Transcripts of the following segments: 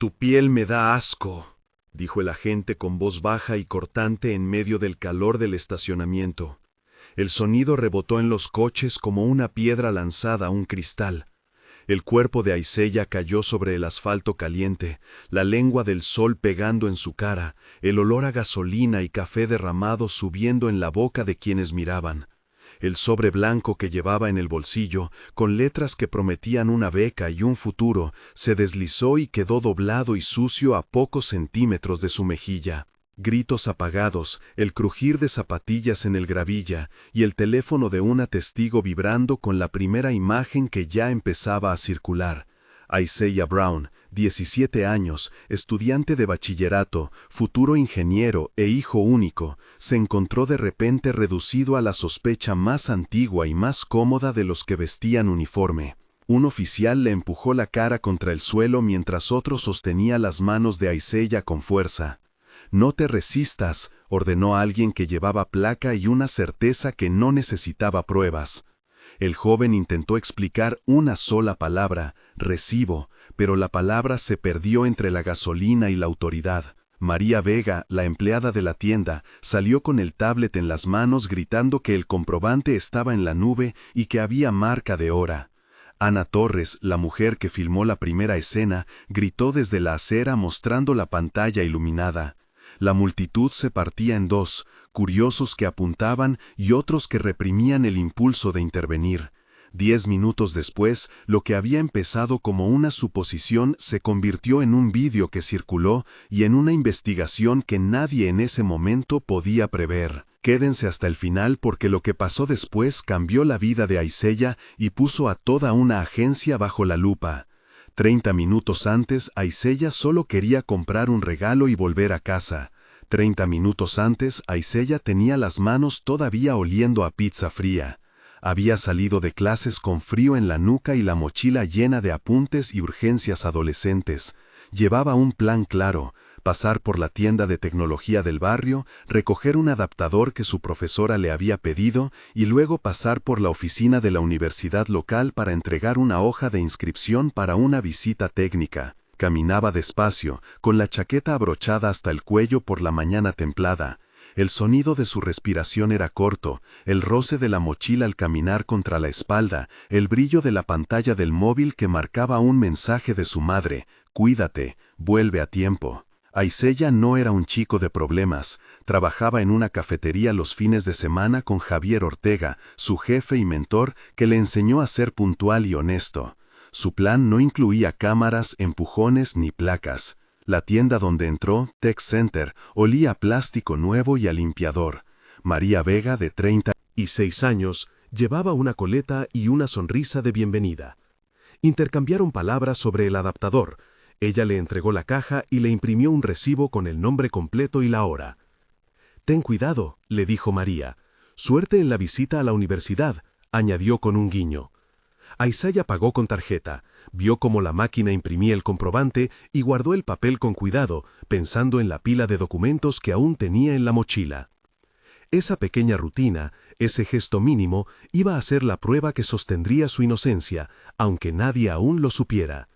Tu piel me da asco, dijo el agente con voz baja y cortante en medio del calor del estacionamiento. El sonido rebotó en los coches como una piedra lanzada a un cristal. El cuerpo de Aisella cayó sobre el asfalto caliente, la lengua del sol pegando en su cara, el olor a gasolina y café derramado subiendo en la boca de quienes miraban. El sobre blanco que llevaba en el bolsillo, con letras que prometían una beca y un futuro, se deslizó y quedó doblado y sucio a pocos centímetros de su mejilla. Gritos apagados, el crujir de zapatillas en el gravilla y el teléfono de una testigo vibrando con la primera imagen que ya empezaba a circular. Isaiah Brown, 17 años, estudiante de bachillerato, futuro ingeniero e hijo único, se encontró de repente reducido a la sospecha más antigua y más cómoda de los que vestían uniforme. Un oficial le empujó la cara contra el suelo mientras otro sostenía las manos de Isaiah con fuerza. «No te resistas», ordenó alguien que llevaba placa y una certeza que no necesitaba pruebas. El joven intentó explicar una sola palabra, recibo, pero la palabra se perdió entre la gasolina y la autoridad. María Vega, la empleada de la tienda, salió con el tablet en las manos gritando que el comprobante estaba en la nube y que había marca de hora. Ana Torres, la mujer que filmó la primera escena, gritó desde la acera mostrando la pantalla iluminada. La multitud se partía en dos, curiosos que apuntaban y otros que reprimían el impulso de intervenir. 10 minutos después, lo que había empezado como una suposición se convirtió en un vídeo que circuló y en una investigación que nadie en ese momento podía prever. Quédense hasta el final porque lo que pasó después cambió la vida de Isaiah y puso a toda una agencia bajo la lupa. 30 minutos antes, Isaiah solo quería comprar un regalo y volver a casa. 30 minutos antes, Isaiah tenía las manos todavía oliendo a pizza fría. Había salido de clases con frío en la nuca y la mochila llena de apuntes y urgencias adolescentes. Llevaba un plan claro: pasar por la tienda de tecnología del barrio, recoger un adaptador que su profesora le había pedido y luego pasar por la oficina de la universidad local para entregar una hoja de inscripción para una visita técnica. Caminaba despacio, con la chaqueta abrochada hasta el cuello por la mañana templada. El sonido de su respiración era corto, el roce de la mochila al caminar contra la espalda, el brillo de la pantalla del móvil que marcaba un mensaje de su madre: «Cuídate, vuelve a tiempo». Isaiah no era un chico de problemas. Trabajaba en una cafetería los fines de semana con Javier Ortega, su jefe y mentor, que le enseñó a ser puntual y honesto. Su plan no incluía cámaras, empujones ni placas. La tienda donde entró, Tech Center, olía a plástico nuevo y a limpiador. María Vega, de 36 años, llevaba una coleta y una sonrisa de bienvenida. Intercambiaron palabras sobre el adaptador. Ella le entregó la caja y le imprimió un recibo con el nombre completo y la hora. «Ten cuidado», le dijo María. «Suerte en la visita a la universidad», añadió con un guiño. Isaiah pagó con tarjeta, vio cómo la máquina imprimía el comprobante y guardó el papel con cuidado, pensando en la pila de documentos que aún tenía en la mochila. Esa pequeña rutina, ese gesto mínimo, iba a ser la prueba que sostendría su inocencia, aunque nadie aún lo supiera.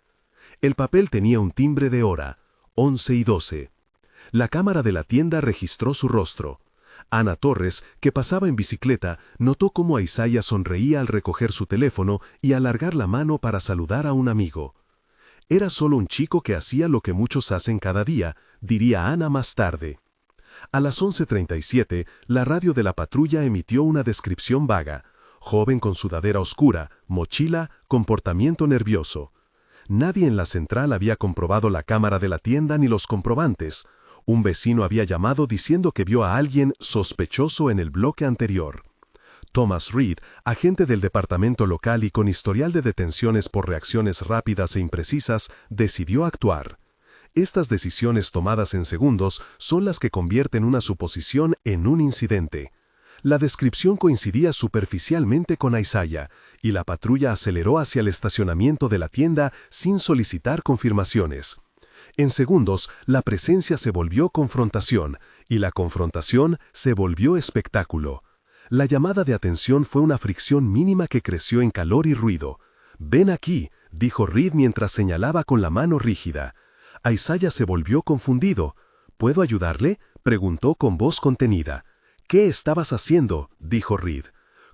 El papel tenía un timbre de hora, 11:12. La cámara de la tienda registró su rostro. Ana Torres, que pasaba en bicicleta, notó cómo Isaiah sonreía al recoger su teléfono y alargar la mano para saludar a un amigo. Era solo un chico que hacía lo que muchos hacen cada día, diría Ana más tarde. A las 11:37, la radio de la patrulla emitió una descripción vaga: joven con sudadera oscura, mochila, comportamiento nervioso. Nadie en la central había comprobado la cámara de la tienda ni los comprobantes. Un vecino había llamado diciendo que vio a alguien sospechoso en el bloque anterior. Thomas Reed, agente del departamento local y con historial de detenciones por reacciones rápidas e imprecisas, decidió actuar. Estas decisiones tomadas en segundos son las que convierten una suposición en un incidente. La descripción coincidía superficialmente con Isaiah, y la patrulla aceleró hacia el estacionamiento de la tienda sin solicitar confirmaciones. En segundos, la presencia se volvió confrontación, y la confrontación se volvió espectáculo. La llamada de atención fue una fricción mínima que creció en calor y ruido. «Ven aquí», dijo Reed mientras señalaba con la mano rígida. Isaiah se volvió confundido. ¿Puedo ayudarle?, preguntó con voz contenida. ¿Qué estabas haciendo?, dijo Reed.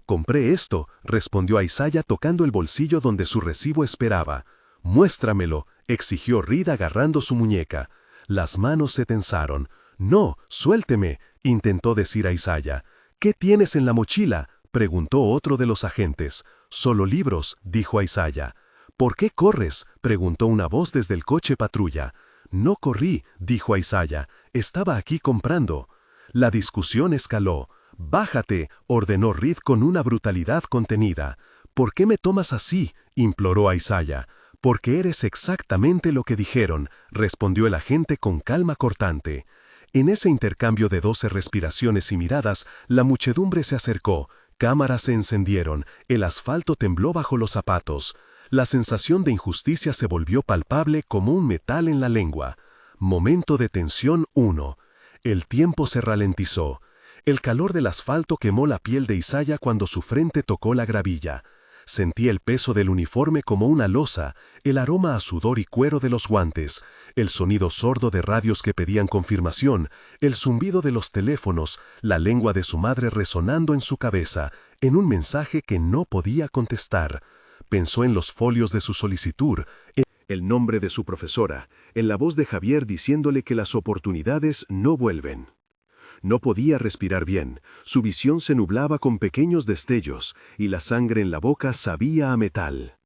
Compré esto, respondió Isaiah tocando el bolsillo donde su recibo esperaba. Muéstramelo, exigió Reed agarrando su muñeca. Las manos se tensaron. No, suélteme, intentó decir Isaiah. ¿Qué tienes en la mochila?, preguntó otro de los agentes. Solo libros, dijo Isaiah. ¿Por qué corres?, preguntó una voz desde el coche patrulla. No corrí, dijo Isaiah. Estaba aquí comprando. La discusión escaló. Bájate, ordenó Reed con una brutalidad contenida. ¿Por qué me tomas así?, imploró Isaiah. Porque eres exactamente lo que dijeron, respondió el agente con calma cortante. En ese intercambio de 12 respiraciones y miradas, la muchedumbre se acercó, cámaras se encendieron, el asfalto tembló bajo los zapatos. La sensación de injusticia se volvió palpable como un metal en la lengua. Momento de tensión 1. El tiempo se ralentizó. El calor del asfalto quemó la piel de Isaiah cuando su frente tocó la gravilla. Sentía el peso del uniforme como una losa, el aroma a sudor y cuero de los guantes, el sonido sordo de radios que pedían confirmación, el zumbido de los teléfonos, la lengua de su madre resonando en su cabeza, en un mensaje que no podía contestar. Pensó en los folios de su solicitud, en el nombre de su profesora, en la voz de Javier diciéndole que las oportunidades no vuelven. No podía respirar bien, su visión se nublaba con pequeños destellos, y la sangre en la boca sabía a metal.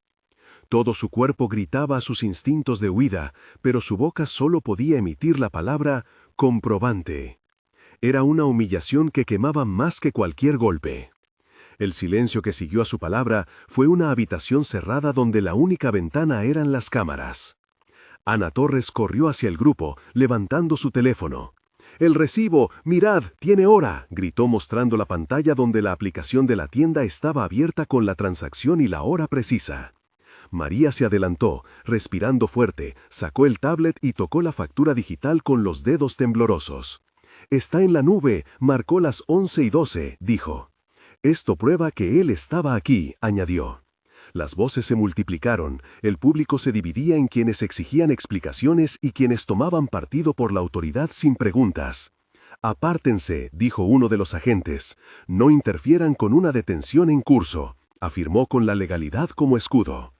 Todo su cuerpo gritaba a sus instintos de huida, pero su boca solo podía emitir la palabra comprobante. Era una humillación que quemaba más que cualquier golpe. El silencio que siguió a su palabra fue una habitación cerrada donde la única ventana eran las cámaras. Ana Torres corrió hacia el grupo, levantando su teléfono. «El recibo, mirad, tiene hora», gritó mostrando la pantalla donde la aplicación de la tienda estaba abierta con la transacción y la hora precisa. María se adelantó, respirando fuerte, sacó el tablet y tocó la factura digital con los dedos temblorosos. «Está en la nube, marcó las 11:12», dijo. «Esto prueba que él estaba aquí», añadió. Las voces se multiplicaron, el público se dividía en quienes exigían explicaciones y quienes tomaban partido por la autoridad sin preguntas. «Apártense», dijo uno de los agentes, «no interfieran con una detención en curso», afirmó con la legalidad como escudo.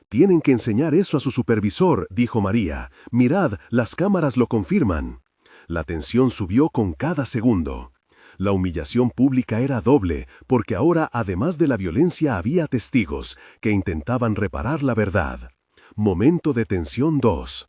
«Tienen que enseñar eso a su supervisor», dijo María. «Mirad, las cámaras lo confirman». La tensión subió con cada segundo. La humillación pública era doble, porque ahora, además de la violencia, había testigos que intentaban reparar la verdad. Momento de tensión 2.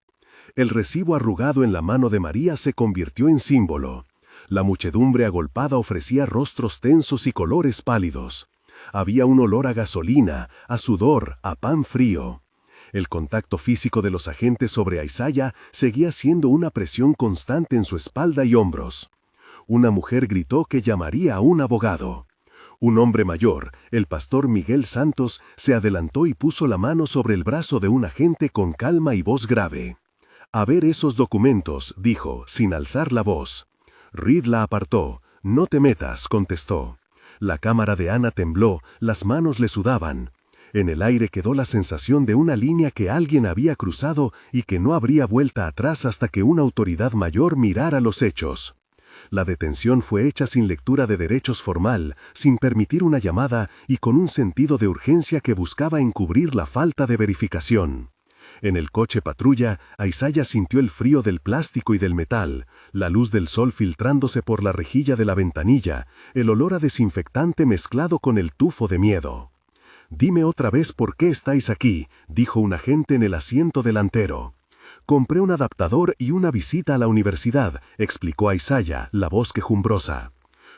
El recibo arrugado en la mano de María se convirtió en símbolo. La muchedumbre agolpada ofrecía rostros tensos y colores pálidos. Había un olor a gasolina, a sudor, a pan frío. El contacto físico de los agentes sobre Isaiah seguía siendo una presión constante en su espalda y hombros. Una mujer gritó que llamaría a un abogado. Un hombre mayor, el pastor Miguel Santos, se adelantó y puso la mano sobre el brazo de un agente con calma y voz grave. «A ver esos documentos», dijo, sin alzar la voz. Reed la apartó. «No te metas», contestó. La cámara de Ana tembló, las manos le sudaban. En el aire quedó la sensación de una línea que alguien había cruzado y que no habría vuelta atrás hasta que una autoridad mayor mirara los hechos. La detención fue hecha sin lectura de derechos formal, sin permitir una llamada y con un sentido de urgencia que buscaba encubrir la falta de verificación. En el coche patrulla, Isaiah sintió el frío del plástico y del metal, la luz del sol filtrándose por la rejilla de la ventanilla, el olor a desinfectante mezclado con el tufo de miedo. «Dime otra vez por qué estáis aquí», dijo un agente en el asiento delantero. «Compré un adaptador y una visita a la universidad», explicó Isaiah, la voz quejumbrosa.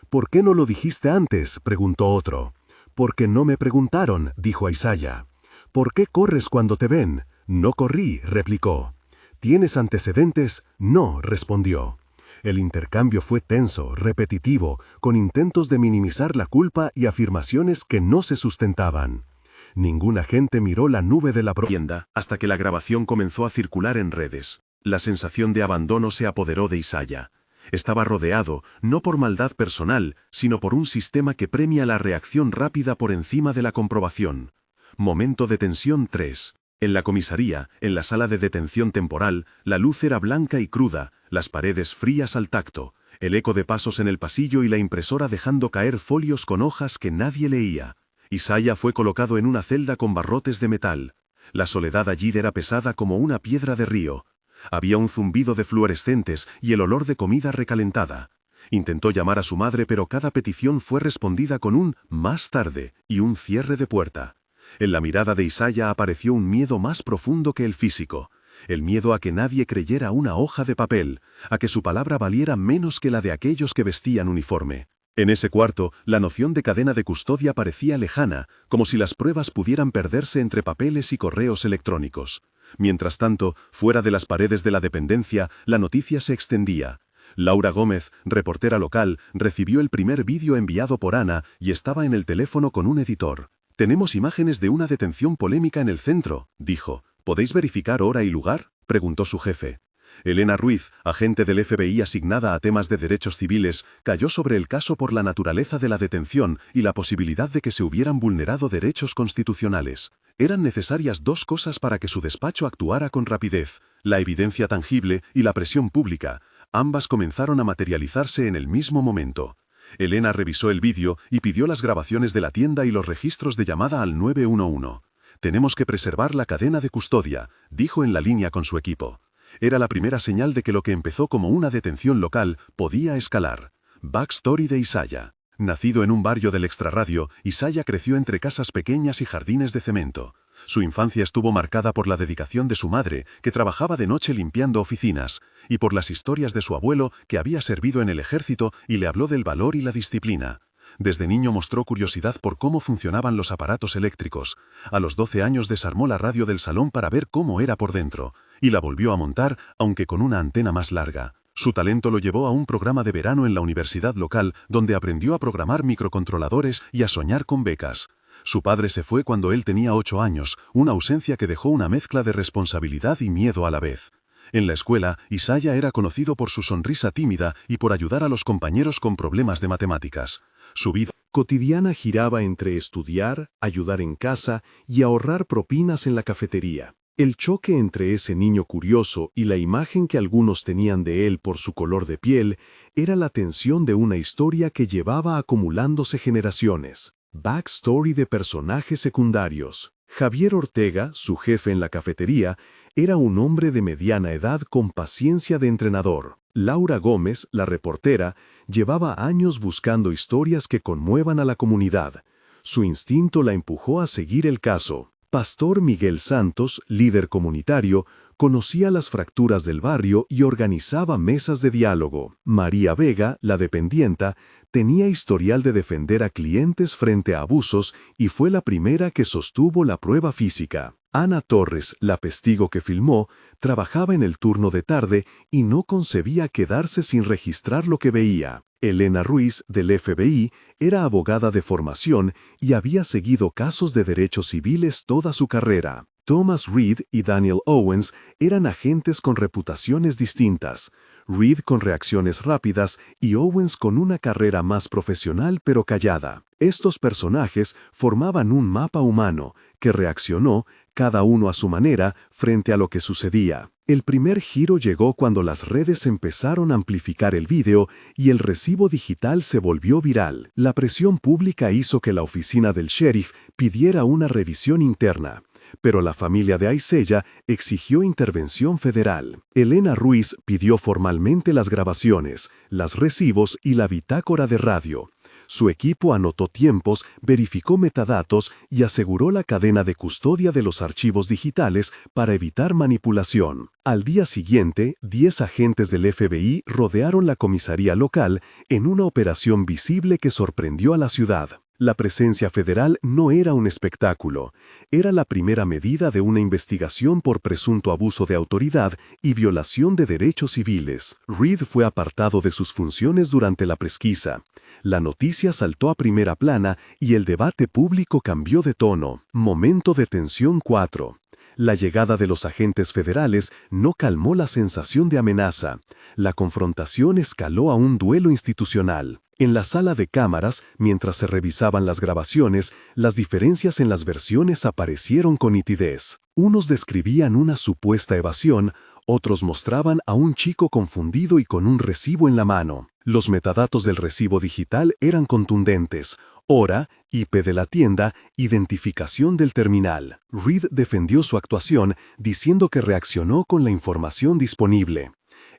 «¿Por qué no lo dijiste antes?», preguntó otro. «Porque no me preguntaron», dijo Isaiah. «¿Por qué corres cuando te ven?». «No corrí», replicó. «¿Tienes antecedentes?». «No», respondió. El intercambio fue tenso, repetitivo, con intentos de minimizar la culpa y afirmaciones que no se sustentaban. Ningún agente miró la nube de la tienda hasta que la grabación comenzó a circular en redes. La sensación de abandono se apoderó de Isaiah. Estaba rodeado, no por maldad personal, sino por un sistema que premia la reacción rápida por encima de la comprobación. Momento de tensión 3. En la comisaría, en la sala de detención temporal, la luz era blanca y cruda, las paredes frías al tacto, el eco de pasos en el pasillo y la impresora dejando caer folios con hojas que nadie leía. Isaiah fue colocado en una celda con barrotes de metal. La soledad allí era pesada como una piedra de río. Había un zumbido de fluorescentes y el olor de comida recalentada. Intentó llamar a su madre, pero cada petición fue respondida con un «más tarde» y un cierre de puerta. En la mirada de Isaiah apareció un miedo más profundo que el físico. El miedo a que nadie creyera una hoja de papel, a que su palabra valiera menos que la de aquellos que vestían uniforme. En ese cuarto, la noción de cadena de custodia parecía lejana, como si las pruebas pudieran perderse entre papeles y correos electrónicos. Mientras tanto, fuera de las paredes de la dependencia, la noticia se extendía. Laura Gómez, reportera local, recibió el primer vídeo enviado por Ana y estaba en el teléfono con un editor. «Tenemos imágenes de una detención polémica en el centro», dijo. «¿Podéis verificar hora y lugar?», preguntó su jefe. Elena Ruiz, agente del FBI asignada a temas de derechos civiles, cayó sobre el caso por la naturaleza de la detención y la posibilidad de que se hubieran vulnerado derechos constitucionales. Eran necesarias dos cosas para que su despacho actuara con rapidez: la evidencia tangible y la presión pública. Ambas comenzaron a materializarse en el mismo momento. Elena revisó el vídeo y pidió las grabaciones de la tienda y los registros de llamada al 911. «Tenemos que preservar la cadena de custodia», dijo en la línea con su equipo. Era la primera señal de que lo que empezó como una detención local podía escalar. Backstory de Isaiah. Nacido en un barrio del extrarradio, Isaiah creció entre casas pequeñas y jardines de cemento. Su infancia estuvo marcada por la dedicación de su madre, que trabajaba de noche limpiando oficinas, y por las historias de su abuelo, que había servido en el ejército y le habló del valor y la disciplina. Desde niño mostró curiosidad por cómo funcionaban los aparatos eléctricos. A los 12 años desarmó la radio del salón para ver cómo era por dentro, y la volvió a montar, aunque con una antena más larga. Su talento lo llevó a un programa de verano en la universidad local, donde aprendió a programar microcontroladores y a soñar con becas. Su padre se fue cuando él tenía 8 años, una ausencia que dejó una mezcla de responsabilidad y miedo a la vez. En la escuela, Isaiah era conocido por su sonrisa tímida y por ayudar a los compañeros con problemas de matemáticas. Su vida cotidiana giraba entre estudiar, ayudar en casa y ahorrar propinas en la cafetería. El choque entre ese niño curioso y la imagen que algunos tenían de él por su color de piel era la tensión de una historia que llevaba acumulándose generaciones. Backstory de personajes secundarios. Javier Ortega, su jefe en la cafetería, era un hombre de mediana edad con paciencia de entrenador. Laura Gómez, la reportera, llevaba años buscando historias que conmuevan a la comunidad. Su instinto la empujó a seguir el caso. Pastor Miguel Santos, líder comunitario, conocía las fracturas del barrio y organizaba mesas de diálogo. María Vega, la dependienta, tenía historial de defender a clientes frente a abusos y fue la primera que sostuvo la prueba física. Ana Torres, la testigo que filmó, trabajaba en el turno de tarde y no concebía quedarse sin registrar lo que veía. Elena Ruiz, del FBI, era abogada de formación y había seguido casos de derechos civiles toda su carrera. Thomas Reed y Daniel Owens eran agentes con reputaciones distintas. Reed con reacciones rápidas y Owens con una carrera más profesional pero callada. Estos personajes formaban un mapa humano que reaccionó, cada uno a su manera, frente a lo que sucedía. El primer giro llegó cuando las redes empezaron a amplificar el vídeo y el recibo digital se volvió viral. La presión pública hizo que la oficina del sheriff pidiera una revisión interna, pero la familia de Isaiah exigió intervención federal. Elena Ruiz pidió formalmente las grabaciones, los recibos y la bitácora de radio. Su equipo anotó tiempos, verificó metadatos y aseguró la cadena de custodia de los archivos digitales para evitar manipulación. Al día siguiente, 10 agentes del FBI rodearon la comisaría local en una operación visible que sorprendió a la ciudad. La presencia federal no era un espectáculo, era la primera medida de una investigación por presunto abuso de autoridad y violación de derechos civiles. Reed fue apartado de sus funciones durante la pesquisa. La noticia saltó a primera plana y el debate público cambió de tono. Momento de tensión 4. La llegada de los agentes federales no calmó la sensación de amenaza. La confrontación escaló a un duelo institucional. En la sala de cámaras, mientras se revisaban las grabaciones, las diferencias en las versiones aparecieron con nitidez. Unos describían una supuesta evasión, otros mostraban a un chico confundido y con un recibo en la mano. Los metadatos del recibo digital eran contundentes: hora, IP de la tienda, identificación del terminal. Reed defendió su actuación diciendo que reaccionó con la información disponible.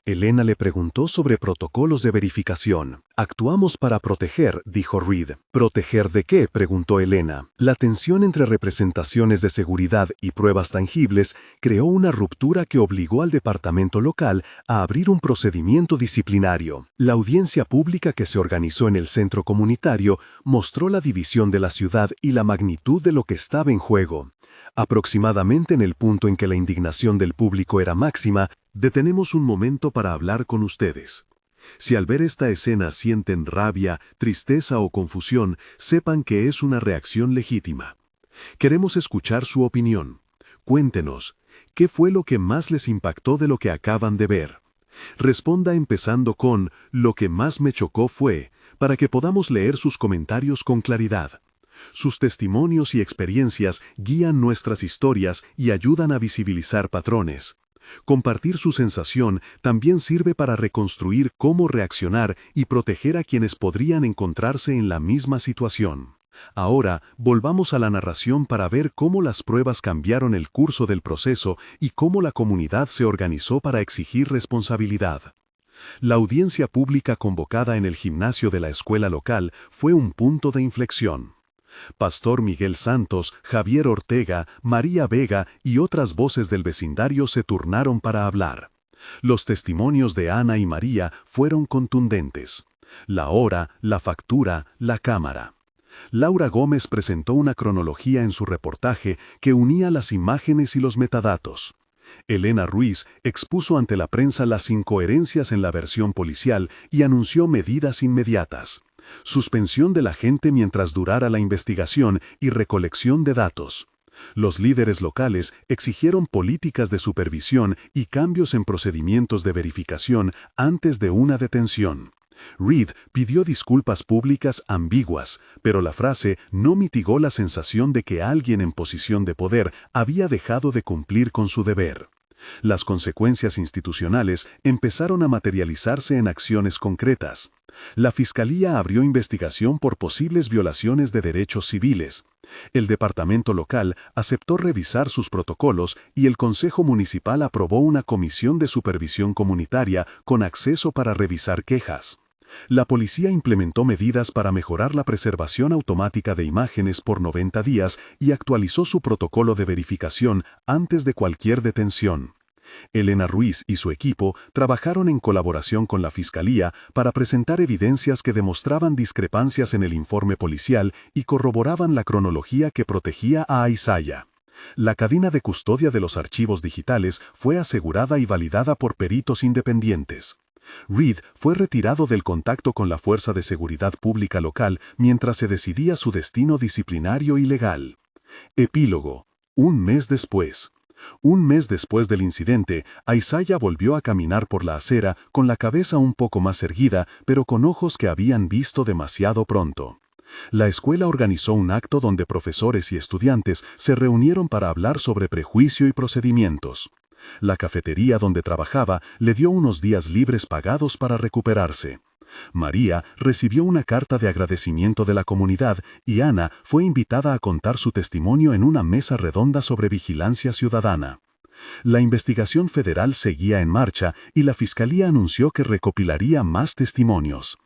Elena le preguntó sobre protocolos de verificación. «Actuamos para proteger», dijo Reed. «¿Proteger de qué?», preguntó Elena. La tensión entre representaciones de seguridad y pruebas tangibles creó una ruptura que obligó al departamento local a abrir un procedimiento disciplinario. La audiencia pública que se organizó en el centro comunitario mostró la división de la ciudad y la magnitud de lo que estaba en juego. Aproximadamente en el punto en que la indignación del público era máxima, detenemos un momento para hablar con ustedes. Si al ver esta escena sienten rabia, tristeza o confusión, sepan que es una reacción legítima. Queremos escuchar su opinión. Cuéntenos, ¿qué fue lo que más les impactó de lo que acaban de ver? Responda empezando con «lo que más me chocó fue», para que podamos leer sus comentarios con claridad. Sus testimonios y experiencias guían nuestras historias y ayudan a visibilizar patrones. Compartir su sensación también sirve para reconstruir cómo reaccionar y proteger a quienes podrían encontrarse en la misma situación. Ahora, volvamos a la narración para ver cómo las pruebas cambiaron el curso del proceso y cómo la comunidad se organizó para exigir responsabilidad. La audiencia pública convocada en el gimnasio de la escuela local fue un punto de inflexión. Pastor Miguel Santos, Javier Ortega, María Vega y otras voces del vecindario se turnaron para hablar. Los testimonios de Ana y María fueron contundentes. La hora, la factura, la cámara. Laura Gómez presentó una cronología en su reportaje que unía las imágenes y los metadatos. Elena Ruiz expuso ante la prensa las incoherencias en la versión policial y anunció medidas inmediatas. Suspensión del agente mientras durara la investigación y recolección de datos. Los líderes locales exigieron políticas de supervisión y cambios en procedimientos de verificación antes de una detención. Reed pidió disculpas públicas ambiguas, pero la frase no mitigó la sensación de que alguien en posición de poder había dejado de cumplir con su deber. Las consecuencias institucionales empezaron a materializarse en acciones concretas. La Fiscalía abrió investigación por posibles violaciones de derechos civiles. El departamento local aceptó revisar sus protocolos y el Consejo Municipal aprobó una comisión de supervisión comunitaria con acceso para revisar quejas. La policía implementó medidas para mejorar la preservación automática de imágenes por 90 días y actualizó su protocolo de verificación antes de cualquier detención. Elena Ruiz y su equipo trabajaron en colaboración con la Fiscalía para presentar evidencias que demostraban discrepancias en el informe policial y corroboraban la cronología que protegía a Aizaya. La cadena de custodia de los archivos digitales fue asegurada y validada por peritos independientes. Reed fue retirado del contacto con la Fuerza de Seguridad Pública local mientras se decidía su destino disciplinario y legal. Epílogo. Un mes después. Un mes después del incidente, Aizaya volvió a caminar por la acera con la cabeza un poco más erguida, pero con ojos que habían visto demasiado pronto. La escuela organizó un acto donde profesores y estudiantes se reunieron para hablar sobre prejuicio y procedimientos. La cafetería donde trabajaba le dio unos días libres pagados para recuperarse. María recibió una carta de agradecimiento de la comunidad y Ana fue invitada a contar su testimonio en una mesa redonda sobre vigilancia ciudadana. La investigación federal seguía en marcha y la Fiscalía anunció que recopilaría más testimonios.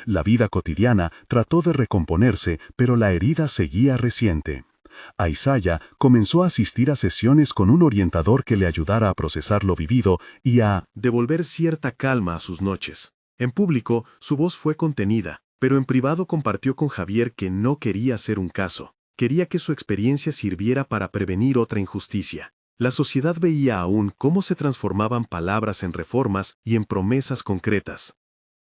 La vida cotidiana trató de recomponerse, pero la herida seguía reciente. Aizaya comenzó a asistir a sesiones con un orientador que le ayudara a procesar lo vivido y a devolver cierta calma a sus noches. En público, su voz fue contenida, pero en privado compartió con Javier que no quería hacer un caso. Quería que su experiencia sirviera para prevenir otra injusticia. La sociedad veía aún cómo se transformaban palabras en reformas y en promesas concretas.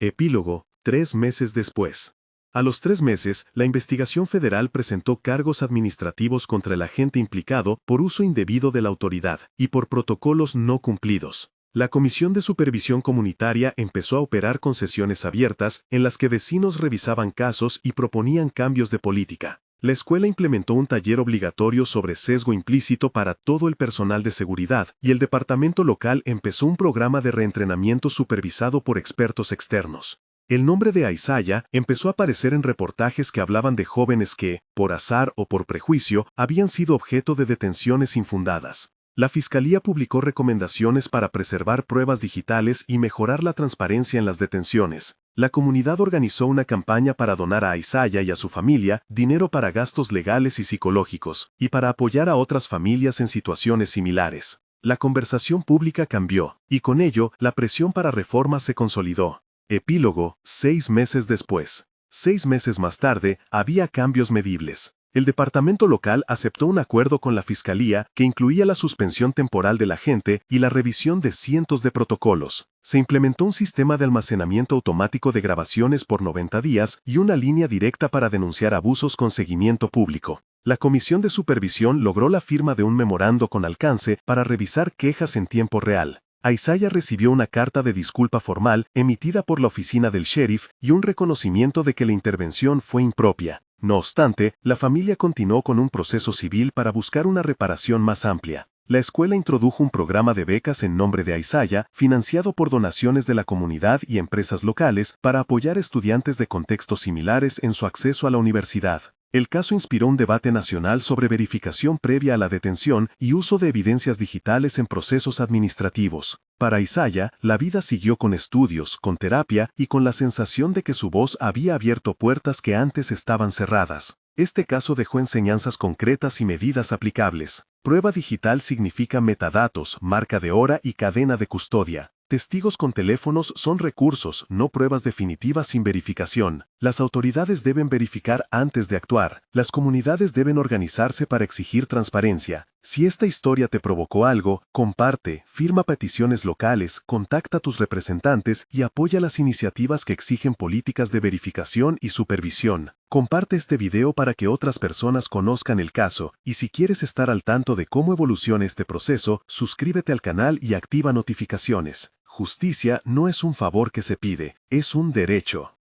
Epílogo, 3 meses después. A los 3 meses, la investigación federal presentó cargos administrativos contra el agente implicado por uso indebido de la autoridad y por protocolos no cumplidos. La Comisión de Supervisión Comunitaria empezó a operar con sesiones abiertas en las que vecinos revisaban casos y proponían cambios de política. La escuela implementó un taller obligatorio sobre sesgo implícito para todo el personal de seguridad y el departamento local empezó un programa de reentrenamiento supervisado por expertos externos. El nombre de Isaiah empezó a aparecer en reportajes que hablaban de jóvenes que, por azar o por prejuicio, habían sido objeto de detenciones infundadas. La Fiscalía publicó recomendaciones para preservar pruebas digitales y mejorar la transparencia en las detenciones. La comunidad organizó una campaña para donar a Isaiah y a su familia dinero para gastos legales y psicológicos, y para apoyar a otras familias en situaciones similares. La conversación pública cambió, y con ello, la presión para reformas se consolidó. Epílogo, 6 meses después. 6 meses más tarde, había cambios medibles. El departamento local aceptó un acuerdo con la Fiscalía que incluía la suspensión temporal del agente y la revisión de cientos de protocolos. Se implementó un sistema de almacenamiento automático de grabaciones por 90 días y una línea directa para denunciar abusos con seguimiento público. La Comisión de Supervisión logró la firma de un memorando con alcance para revisar quejas en tiempo real. Isaiah recibió una carta de disculpa formal emitida por la oficina del sheriff y un reconocimiento de que la intervención fue impropia. No obstante, la familia continuó con un proceso civil para buscar una reparación más amplia. La escuela introdujo un programa de becas en nombre de Isaiah, financiado por donaciones de la comunidad y empresas locales para apoyar estudiantes de contextos similares en su acceso a la universidad. El caso inspiró un debate nacional sobre verificación previa a la detención y uso de evidencias digitales en procesos administrativos. Para Isaiah, la vida siguió con estudios, con terapia y con la sensación de que su voz había abierto puertas que antes estaban cerradas. Este caso dejó enseñanzas concretas y medidas aplicables. Prueba digital significa metadatos, marca de hora y cadena de custodia. Testigos con teléfonos son recursos, no pruebas definitivas sin verificación. Las autoridades deben verificar antes de actuar. Las comunidades deben organizarse para exigir transparencia. Si esta historia te provocó algo, comparte, firma peticiones locales, contacta a tus representantes y apoya las iniciativas que exigen políticas de verificación y supervisión. Comparte este video para que otras personas conozcan el caso, y si quieres estar al tanto de cómo evoluciona este proceso, suscríbete al canal y activa notificaciones. Justicia no es un favor que se pide, es un derecho.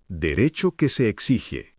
Derecho que se exige.